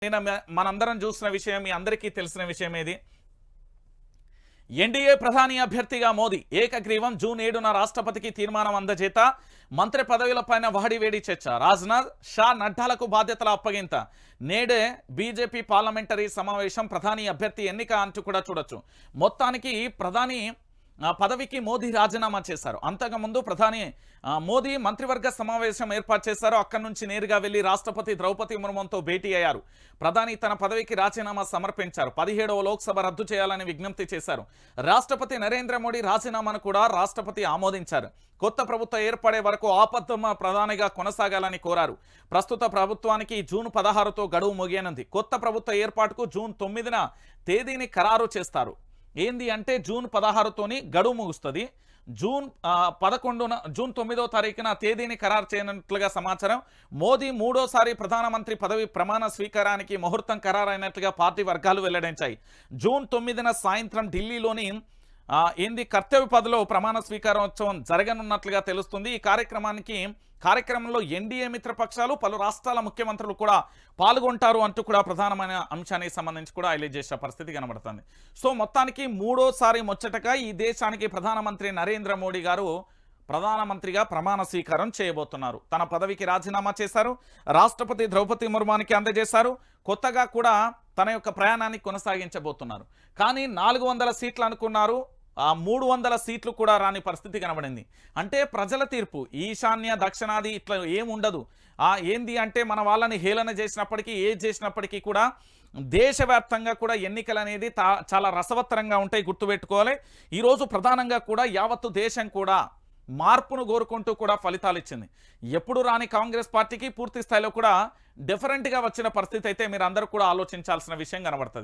నిన్న మనందరం చూసిన విషయం, మీ అందరికీ తెలిసిన విషయం ఏది? ఎన్డీఏ ప్రధాని అభ్యర్థిగా మోదీ ఏకగ్రీవం. జూన్ 7న రాష్ట్రపతికి తీర్మానం అందజేత. మంత్రి పదవులపైన వహడివేడి చర్చ. రాజ్నాథ్, షా, నడ్డాలకు బాధ్యతల అప్పగింత. నేడే బీజేపీ పార్లమెంటరీ సమావేశం. ప్రధాని అభ్యర్థి ఎన్నిక అంటూ కూడా చూడొచ్చు. మొత్తానికి ప్రధాని పదవికి మోదీ రాజీనామా చేశారు. అంతకుముందు ప్రధాని మోదీ మంత్రివర్గ సమావేశం ఏర్పాటు చేశారు. అక్కడి నుంచి నేరుగా వెళ్లి రాష్ట్రపతి ద్రౌపది ముర్ముతో భేటీ అయ్యారు. ప్రధాని తన పదవికి రాజీనామా సమర్పించారు. 17వ లోక్సభ రద్దు చేయాలని విజ్ఞప్తి చేశారు. రాష్ట్రపతి నరేంద్ర మోడీ రాజీనామాను కూడా రాష్ట్రపతి ఆమోదించారు. కొత్త ప్రభుత్వం ఏర్పడే వరకు ఆపద్ధర్మ ప్రధానిగా కొనసాగాలని కోరారు. ప్రస్తుత ప్రభుత్వానికి జూన్ 16తో గడువు ముగియనుంది. కొత్త ప్రభుత్వ ఏర్పాటుకు జూన్ 9న తేదీని ఖరారు చేస్తారు. ఏంది అంటే జూన్ 16తోని గడువు ముగుస్తుంది. జూన్ 9వ తారీఖున తేదీని ఖరారు చేయనట్లుగా సమాచారం. మోదీ మూడోసారి ప్రధానమంత్రి పదవి ప్రమాణ స్వీకారానికి ముహూర్తం ఖరారైనట్లుగా పార్టీ వర్గాలు వెల్లడించాయి. జూన్ 9న సాయంత్రం ఢిల్లీలోని కర్తవ్య పదవిలో ప్రమాణ స్వీకారోత్సవం జరగనున్నట్లుగా తెలుస్తుంది. ఈ కార్యక్రమంలో ఎన్డీఏ మిత్రపక్షాలు, పలు రాష్ట్రాల ముఖ్యమంత్రులు కూడా పాల్గొంటారు అంటూ కూడా ప్రధానమైన అంశానికి సంబంధించి కూడా హైలైట్ చేసే పరిస్థితి కనబడుతుంది. సో మొత్తానికి మూడోసారి ముచ్చటగా ఈ దేశానికి ప్రధానమంత్రి నరేంద్ర మోడీ గారు ప్రధానమంత్రిగా ప్రమాణ స్వీకారం చేయబోతున్నారు. తన పదవికి రాజీనామా చేశారు. రాష్ట్రపతి ద్రౌపది ముర్ముకి అందజేశారు. కొత్తగా కూడా తన యొక్క ప్రయాణాన్ని కొనసాగించబోతున్నారు. కానీ 400 సీట్లు అనుకున్నారు. 300 సీట్లు కూడా రాని పరిస్థితి కనబడింది. అంటే ప్రజల తీర్పు. ఈశాన్య, దక్షిణాది ఇట్లా ఏముండదు. ఏంది అంటే మన వాళ్ళని హేళన చేసినప్పటికీ, చేసినప్పటికీ కూడా దేశవ్యాప్తంగా కూడా ఎన్నికలు అనేది చాలా రసవత్తరంగా ఉంటాయి. గుర్తుపెట్టుకోవాలి. ఈరోజు ప్రధానంగా కూడా యావత్తు దేశం కూడా మార్పును కోరుకుంటూ కూడా ఫలితాలు ఇచ్చింది. ఎప్పుడు రాని కాంగ్రెస్ పార్టీకి పూర్తి స్థాయిలో కూడా డిఫరెంట్గా వచ్చిన పరిస్థితి అయితే మీరు అందరూ కూడా ఆలోచించాల్సిన విషయం కనబడుతుంది.